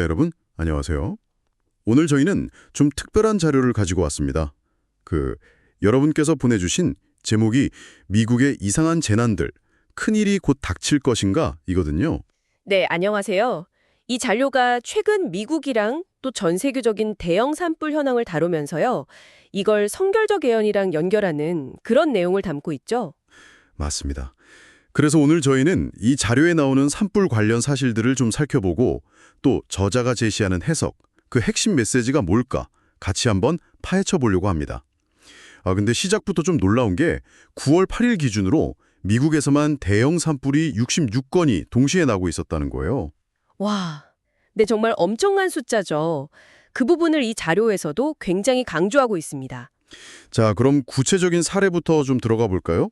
여러분, 안녕하세요. 오늘 저희는 좀 특별한 자료를 가지고 왔습니다. 여러분께서 보내주신 제목이 미국의 이상한 재난들, 큰일이 곧 닥칠 것인가 이거든요. 네, 안녕하세요. 이 자료가 최근 미국이랑 또 전 세계적인 대형 산불 현황을 다루면서요. 이걸 성결적 애연이랑 연결하는 그런 내용을 담고 있죠. 맞습니다. 그래서 오늘 저희는 이 자료에 나오는 산불 관련 사실들을 좀 살펴보고 또 저자가 제시하는 해석, 그 핵심 메시지가 뭘까 같이 한번 파헤쳐 보려고 합니다. 근데 시작부터 좀 놀라운 게 9월 8일 기준으로 미국에서만 대형 산불이 66건이 동시에 나고 있었다는 거예요. 와, 네, 정말 엄청난 숫자죠. 그 부분을 이 자료에서도 굉장히 강조하고 있습니다. 자, 그럼 구체적인 사례부터 좀 들어가 볼까요?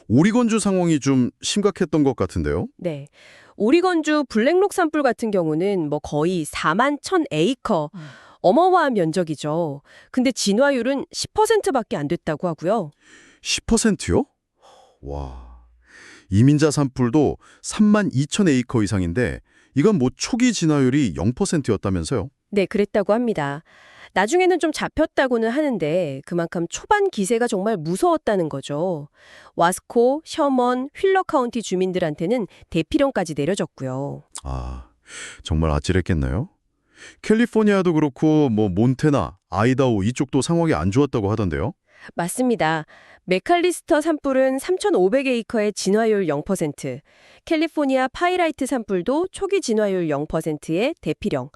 오리건주 상황이 좀 심각했던 것 같은데요. 네. 오리건주 블랙록 산불 같은 경우는 뭐 거의 4만 1,000에이커, 어마어마한 면적이죠. 근데 진화율은 10%밖에 안 됐다고 하고요. 10%요? 와. 이민자 산불도 3만 2천 에이커 이상인데 이건 뭐 초기 진화율이 0%였다면서요? 네, 그랬다고 합니다. 나중에는 좀 잡혔다고는 하는데 그만큼 초반 기세가 정말 무서웠다는 거죠. 와스코, 셔먼, 휠러 카운티 주민들한테는 대피령까지 내려졌고요. 아, 정말 아찔했겠나요? 캘리포니아도 그렇고 뭐 몬태나, 아이다호 이쪽도 상황이 안 좋았다고 하던데요. 맞습니다. 메칼리스터 산불은 3,500에이커의 진화율 0%, 캘리포니아 파이라이트 산불도 초기 진화율 0%의 대피령.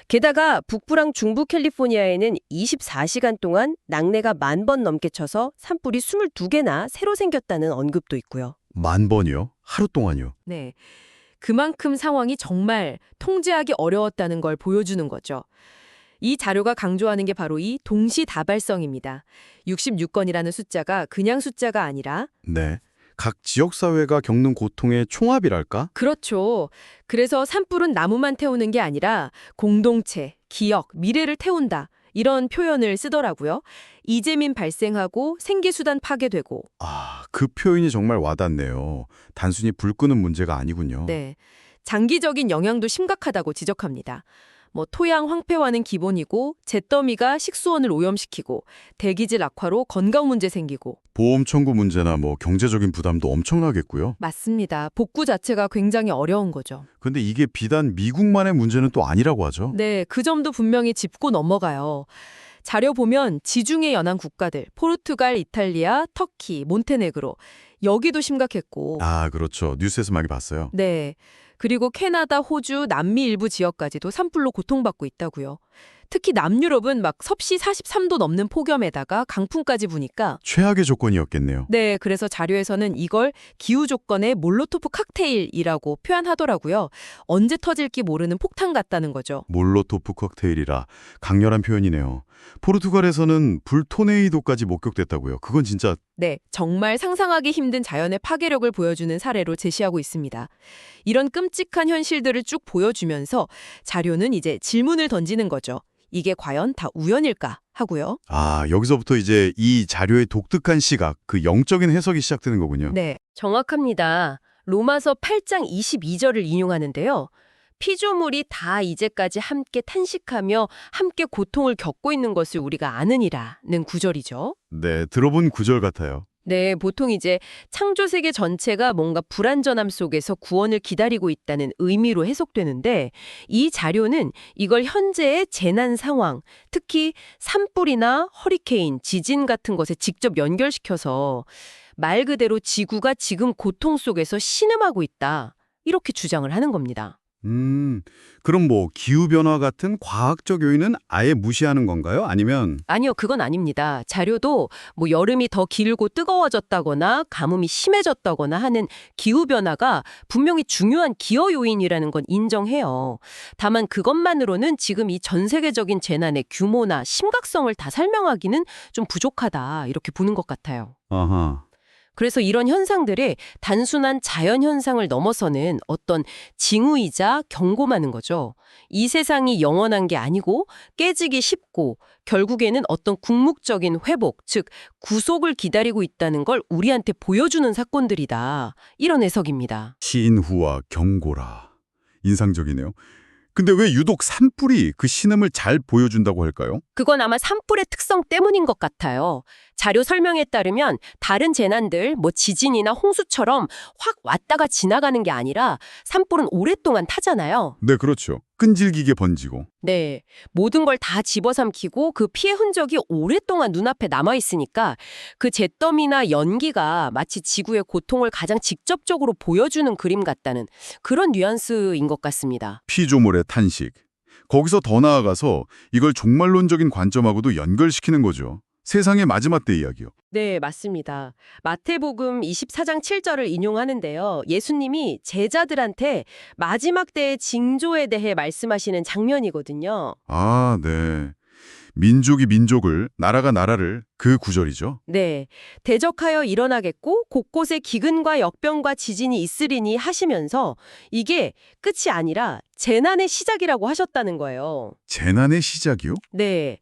게다가 북부랑 중부 캘리포니아에는 24시간 동안 낙뢰가 10,000번 넘게 쳐서 산불이 22개나 새로 생겼다는 언급도 있고요. 10,000번이요? 하루 동안요? 네. 그만큼 상황이 정말 통제하기 어려웠다는 걸 보여주는 거죠. 이 자료가 강조하는 게 바로 이 동시다발성입니다. 66건이라는 숫자가 그냥 숫자가 아니라 네. 각 지역사회가 겪는 고통의 총합이랄까? 그렇죠. 그래서 산불은 나무만 태우는 게 아니라 공동체, 기억, 미래를 태운다. 이런 표현을 쓰더라고요. 이재민 발생하고 생계수단 파괴되고 그 표현이 정말 와닿네요. 단순히 불 끄는 문제가 아니군요. 네. 장기적인 영향도 심각하다고 지적합니다. 토양 황폐화는 기본이고 잿더미가 식수원을 오염시키고 대기질 악화로 건강 문제 생기고 보험 청구 문제나 뭐 경제적인 부담도 엄청나겠고요. 맞습니다. 복구 자체가 굉장히 어려운 거죠. 근데 이게 비단 미국만의 문제는 또 아니라고 하죠. 네, 그 점도 분명히 짚고 넘어가요. 자료 보면 지중해 연안 국가들, 포르투갈, 이탈리아, 터키, 몬테네그로 여기도 심각했고 그렇죠. 뉴스에서 많이 봤어요. 네. 그리고 캐나다, 호주, 남미 일부 지역까지도 산불로 고통받고 있다고요. 특히 남유럽은 막 섭씨 43도 넘는 폭염에다가 강풍까지 부니까 최악의 조건이었겠네요. 네, 그래서 자료에서는 이걸 기후 조건의 몰로토프 칵테일이라고 표현하더라고요. 언제 터질지 모르는 폭탄 같다는 거죠. 몰로토프 칵테일이라 강렬한 표현이네요. 포르투갈에서는 불 토네이도까지 목격됐다고요. 그건 진짜 네, 정말 상상하기 힘든 자연의 파괴력을 보여주는 사례로 제시하고 있습니다. 이런 끔찍한 현실들을 쭉 보여주면서 자료는 이제 질문을 던지는 거죠. 이게 과연 다 우연일까 하고요. 여기서부터 이제 이 자료의 독특한 시각, 그 영적인 해석이 시작되는 거군요. 네, 정확합니다. 로마서 8장 22절을 인용하는데요. 피조물이 다 이제까지 함께 탄식하며 함께 고통을 겪고 있는 것을 우리가 아느니라는 구절이죠. 네, 들어본 구절 같아요. 네, 보통 이제 창조 세계 전체가 뭔가 불완전함 속에서 구원을 기다리고 있다는 의미로 해석되는데 이 자료는 이걸 현재의 재난 상황, 특히 산불이나 허리케인, 지진 같은 것에 직접 연결시켜서 말 그대로 지구가 지금 고통 속에서 신음하고 있다. 이렇게 주장을 하는 겁니다. 그럼 뭐 기후변화 같은 과학적 요인은 아예 무시하는 건가요? 아니면 아니요, 그건 아닙니다. 자료도 뭐 여름이 더 길고 뜨거워졌다거나 가뭄이 심해졌다거나 하는 기후변화가 분명히 중요한 기여 요인이라는 건 인정해요. 다만 그것만으로는 지금 이 전 세계적인 재난의 규모나 심각성을 다 설명하기는 좀 부족하다 이렇게 보는 것 같아요. 아하. 그래서 이런 현상들이 단순한 자연현상을 넘어서는 어떤 징후이자 경고하는 거죠. 이 세상이 영원한 게 아니고 깨지기 쉽고 결국에는 어떤 궁극적인 회복, 즉 구속을 기다리고 있다는 걸 우리한테 보여주는 사건들이다. 이런 해석입니다. 시인후와 경고라. 인상적이네요. 근데 왜 유독 산불이 그 신음을 잘 보여준다고 할까요? 그건 아마 산불의 특성 때문인 것 같아요. 자료 설명에 따르면 다른 재난들, 지진이나 홍수처럼 확 왔다가 지나가는 게 아니라 산불은 오랫동안 타잖아요. 네, 그렇죠. 끈질기게 번지고. 네, 모든 걸 다 집어삼키고 그 피해 흔적이 오랫동안 눈앞에 남아있으니까 그 잿더미나 연기가 마치 지구의 고통을 가장 직접적으로 보여주는 그림 같다는 그런 뉘앙스인 것 같습니다. 피조물의 탄식. 거기서 더 나아가서 이걸 종말론적인 관점하고도 연결시키는 거죠. 세상의 마지막 때 이야기요. 네, 맞습니다. 마태복음 24장 7절을 인용하는데요. 예수님이 제자들한테 마지막 때의 징조에 대해 말씀하시는 장면이거든요. 아, 네. 민족이 민족을, 나라가 나라를, 그 구절이죠. 네, 대적하여 일어나겠고 곳곳에 기근과 역병과 지진이 있으리니 하시면서 이게 끝이 아니라 재난의 시작이라고 하셨다는 거예요. 재난의 시작이요? 네,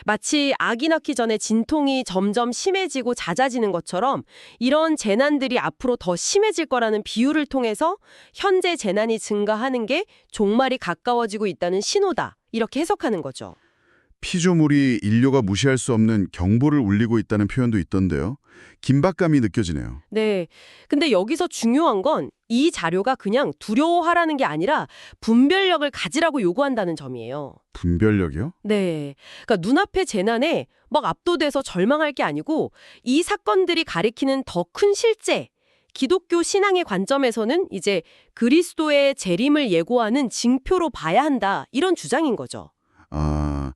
마치 아기 낳기 전에 진통이 점점 심해지고 잦아지는 것처럼 이런 재난들이 앞으로 더 심해질 거라는 비유를 통해서 현재 재난이 증가하는 게 종말이 가까워지고 있다는 신호다. 이렇게 해석하는 거죠. 피조물이 인류가 무시할 수 없는 경보를 울리고 있다는 표현도 있던데요. 긴박감이 느껴지네요. 네. 근데 여기서 중요한 건 이 자료가 그냥 두려워하라는 게 아니라 분별력을 가지라고 요구한다는 점이에요. 분별력이요? 네. 그러니까 눈앞의 재난에 막 압도돼서 절망할 게 아니고 이 사건들이 가리키는 더 큰 실제, 기독교 신앙의 관점에서는 이제 그리스도의 재림을 예고하는 징표로 봐야 한다. 이런 주장인 거죠. 아,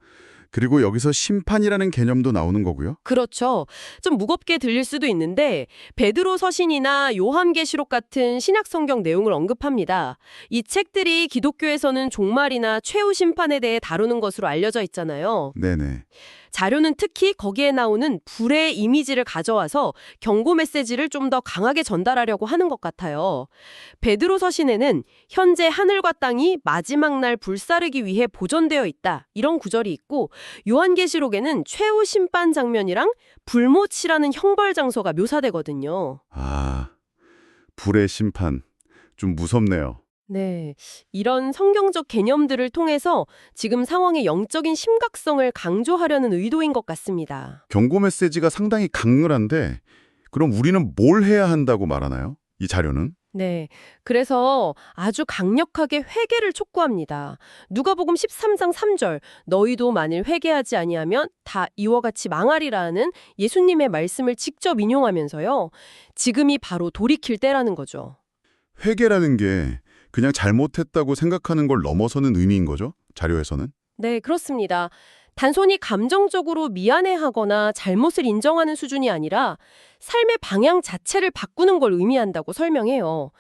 그리고 여기서 심판이라는 개념도 나오는 거고요. 그렇죠. 좀 무겁게 들릴 수도 있는데 베드로 서신이나 요한계시록 같은 신약 성경 내용을 언급합니다. 이 책들이 기독교에서는 종말이나 최후 심판에 대해 다루는 것으로 알려져 있잖아요. 네네. 자료는 특히 거기에 나오는 불의 이미지를 가져와서 경고 메시지를 좀 더 강하게 전달하려고 하는 것 같아요. 베드로 서신에는 현재 하늘과 땅이 마지막 날 불사르기 위해 보존되어 있다. 이런 구절이 있고 요한계시록에는 최후 심판 장면이랑 불못이라는 형벌 장소가 묘사되거든요. 아, 불의 심판. 좀 무섭네요. 네, 이런 성경적 개념들을 통해서 지금 상황의 영적인 심각성을 강조하려는 의도인 것 같습니다. 경고 메시지가 상당히 강렬한데 그럼 우리는 뭘 해야 한다고 말하나요? 이 자료는? 네, 그래서 아주 강력하게 회개를 촉구합니다. 누가복음 13장 3절, 너희도 만일 회개하지 아니하면 다 이와 같이 망하리라는 예수님의 말씀을 직접 인용하면서요. 지금이 바로 돌이킬 때라는 거죠. 회개라는 게 그냥 잘못했다고 생각하는 걸 넘어서는 의미인 거죠? 자료에서는? 네, 그렇습니다. 단순히 감정적으로 미안해하거나 잘못을 인정하는 수준이 아니라 삶의 방향 자체를 바꾸는 걸 의미한다고 설명해요.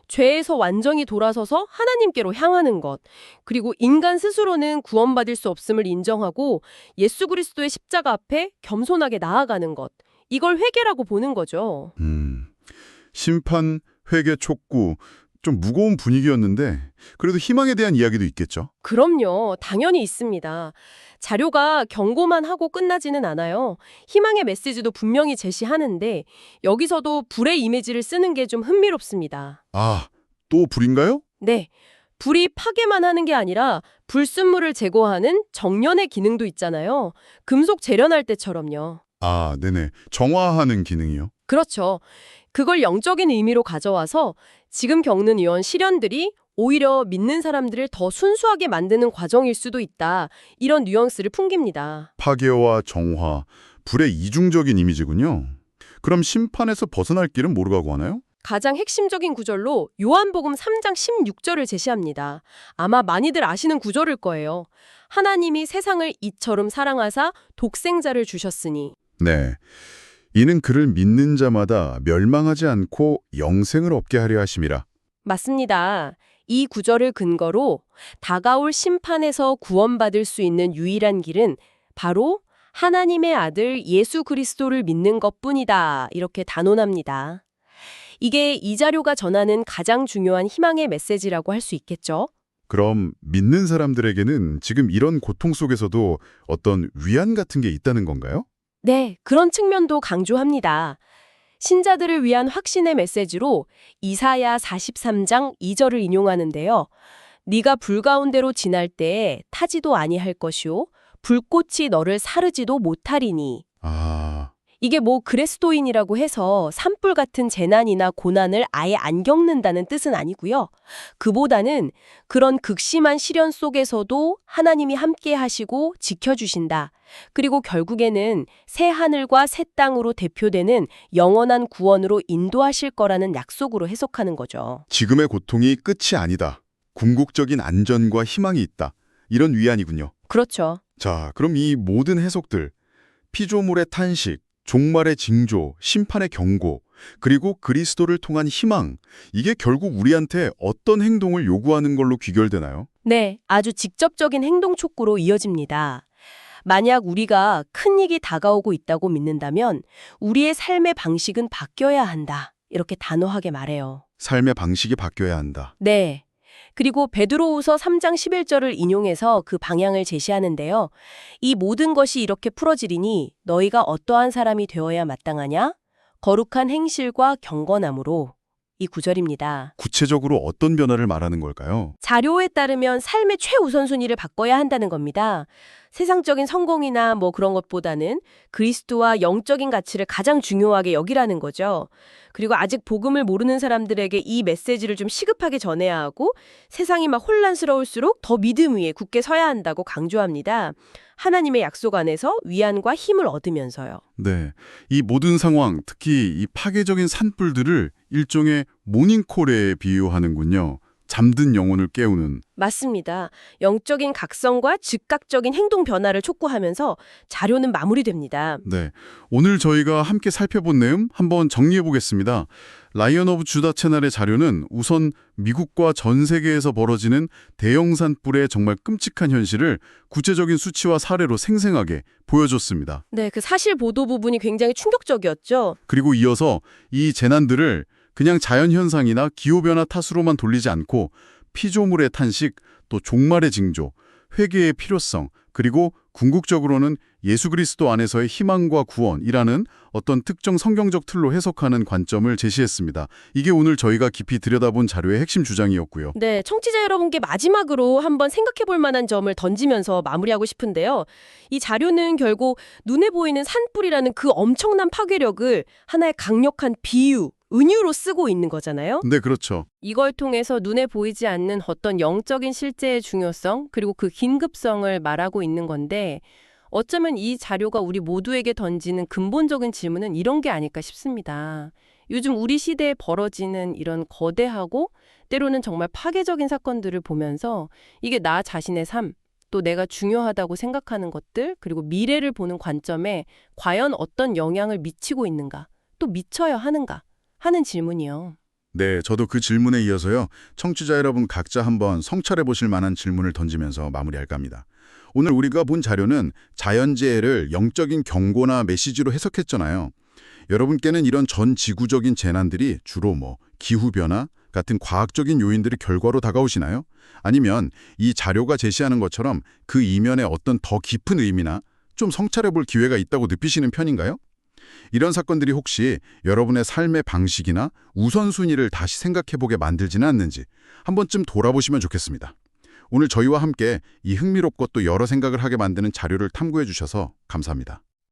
죄에서 완전히 돌아서서 하나님께로 향하는 것, 그리고 인간 스스로는 구원받을 수 없음을 인정하고 예수 그리스도의 십자가 앞에 겸손하게 나아가는 것, 이걸 회개라고 보는 거죠. 심판, 회개 촉구, 좀 무거운 분위기였는데 그래도 희망에 대한 이야기도 있겠죠? 그럼요. 당연히 있습니다. 자료가 경고만 하고 끝나지는 않아요. 희망의 메시지도 분명히 제시하는데 여기서도 불의 이미지를 쓰는 게 좀 흥미롭습니다. 아, 또 불인가요? 네. 불이 파괴만 하는 게 아니라 불순물을 제거하는 정련의 기능도 있잖아요. 금속 재련할 때처럼요. 아, 네네. 정화하는 기능이요. 그렇죠. 그걸 영적인 의미로 가져와서 지금 겪는 이런 시련들이 오히려 믿는 사람들을 더 순수하게 만드는 과정일 수도 있다. 이런 뉘앙스를 풍깁니다. 파괴와 정화, 불의 이중적인 이미지군요. 그럼 심판에서 벗어날 길은 뭐라고 하나요? 가장 핵심적인 구절로 요한복음 3장 16절을 제시합니다. 아마 많이들 아시는 구절일 거예요. 하나님이 세상을 이처럼 사랑하사 독생자를 주셨으니. 네. 이는 그를 믿는 자마다 멸망하지 않고 영생을 얻게 하려 하심이라. 맞습니다. 이 구절을 근거로 다가올 심판에서 구원받을 수 있는 유일한 길은 바로 하나님의 아들 예수 그리스도를 믿는 것뿐이다. 이렇게 단언합니다. 이게 이 자료가 전하는 가장 중요한 희망의 메시지라고 할 수 있겠죠? 그럼 믿는 사람들에게는 지금 이런 고통 속에서도 어떤 위안 같은 게 있다는 건가요? 네, 그런 측면도 강조합니다. 신자들을 위한 확신의 메시지로 이사야 43장 2절을 인용하는데요. 네가 불 가운데로 지날 때에 타지도 아니할 것이요 불꽃이 너를 사르지도 못하리니. 아, 이게 뭐 그레스도인이라고 해서 산불 같은 재난이나 고난을 아예 안 겪는다는 뜻은 아니고요. 그보다는 그런 극심한 시련 속에서도 하나님이 함께 하시고 지켜주신다. 그리고 결국에는 새 하늘과 새 땅으로 대표되는 영원한 구원으로 인도하실 거라는 약속으로 해석하는 거죠. 지금의 고통이 끝이 아니다. 궁극적인 안전과 희망이 있다. 이런 위안이군요. 그렇죠. 자, 그럼 이 모든 해석들, 피조물의 탄식, 종말의 징조, 심판의 경고, 그리고 그리스도를 통한 희망, 이게 결국 우리한테 어떤 행동을 요구하는 걸로 귀결되나요? 네, 아주 직접적인 행동 촉구로 이어집니다. 만약 우리가 큰 이익이 다가오고 있다고 믿는다면 우리의 삶의 방식은 바뀌어야 한다. 이렇게 단호하게 말해요. 삶의 방식이 바뀌어야 한다. 네. 그리고 베드로후서 3장 11절을 인용해서 그 방향을 제시하는데요. 이 모든 것이 이렇게 풀어지리니 너희가 어떠한 사람이 되어야 마땅하냐? 거룩한 행실과 경건함으로. 이 구절입니다. 구체적으로 어떤 변화를 말하는 걸까요? 자료에 따르면 삶의 최우선순위를 바꿔야 한다는 겁니다. 세상적인 성공이나 뭐 그런 것보다는 그리스도와 영적인 가치를 가장 중요하게 여기라는 거죠. 그리고 아직 복음을 모르는 사람들에게 이 메시지를 좀 시급하게 전해야 하고 세상이 막 혼란스러울수록 더 믿음 위에 굳게 서야 한다고 강조합니다. 하나님의 약속 안에서 위안과 힘을 얻으면서요. 네, 이 모든 상황, 특히 이 파괴적인 산불들을 일종의 모닝콜에 비유하는군요. 잠든 영혼을 깨우는. 맞습니다. 영적인 각성과 즉각적인 행동 변화를 촉구하면서 자료는 마무리됩니다. 네, 오늘 저희가 함께 살펴본 내용 한번 정리해 보겠습니다. 라이언 오브 주다 채널의 자료는 우선 미국과 전 세계에서 벌어지는 대형 산불의 정말 끔찍한 현실을 구체적인 수치와 사례로 생생하게 보여줬습니다. 네, 그 사실 보도 부분이 굉장히 충격적이었죠. 그리고 이어서 이 재난들을 그냥 자연현상이나 기후변화 탓으로만 돌리지 않고 피조물의 탄식, 또 종말의 징조, 회개의 필요성, 그리고 궁극적으로는 예수 그리스도 안에서의 희망과 구원이라는 어떤 특정 성경적 틀로 해석하는 관점을 제시했습니다. 이게 오늘 저희가 깊이 들여다본 자료의 핵심 주장이었고요. 네, 청취자 여러분께 마지막으로 한번 생각해 볼 만한 점을 던지면서 마무리하고 싶은데요. 이 자료는 결국 눈에 보이는 산불이라는 그 엄청난 파괴력을 하나의 강력한 비유, 은유로 쓰고 있는 거잖아요. 네, 그렇죠. 이걸 통해서 눈에 보이지 않는 어떤 영적인 실제의 중요성, 그리고 그 긴급성을 말하고 있는 건데 어쩌면 이 자료가 우리 모두에게 던지는 근본적인 질문은 이런 게 아닐까 싶습니다. 요즘 우리 시대에 벌어지는 이런 거대하고 때로는 정말 파괴적인 사건들을 보면서 이게 나 자신의 삶, 또 내가 중요하다고 생각하는 것들, 그리고 미래를 보는 관점에 과연 어떤 영향을 미치고 있는가, 또 미쳐야 하는가 하는 질문이요. 네, 저도 그 질문에 이어서요. 청취자 여러분 각자 한번 성찰해 보실 만한 질문을 던지면서 마무리할까 합니다. 오늘 우리가 본 자료는 자연재해를 영적인 경고나 메시지로 해석했잖아요. 여러분께는 이런 전 지구적인 재난들이 주로 기후변화 같은 과학적인 요인들의 결과로 다가오시나요? 아니면 이 자료가 제시하는 것처럼 그 이면에 어떤 더 깊은 의미나 좀 성찰해 볼 기회가 있다고 느끼시는 편인가요? 이런 사건들이 혹시 여러분의 삶의 방식이나 우선순위를 다시 생각해보게 만들지는 않는지 한 번쯤 돌아보시면 좋겠습니다. 오늘 저희와 함께 이 흥미롭고 또 여러 생각을 하게 만드는 자료를 탐구해 주셔서 감사합니다.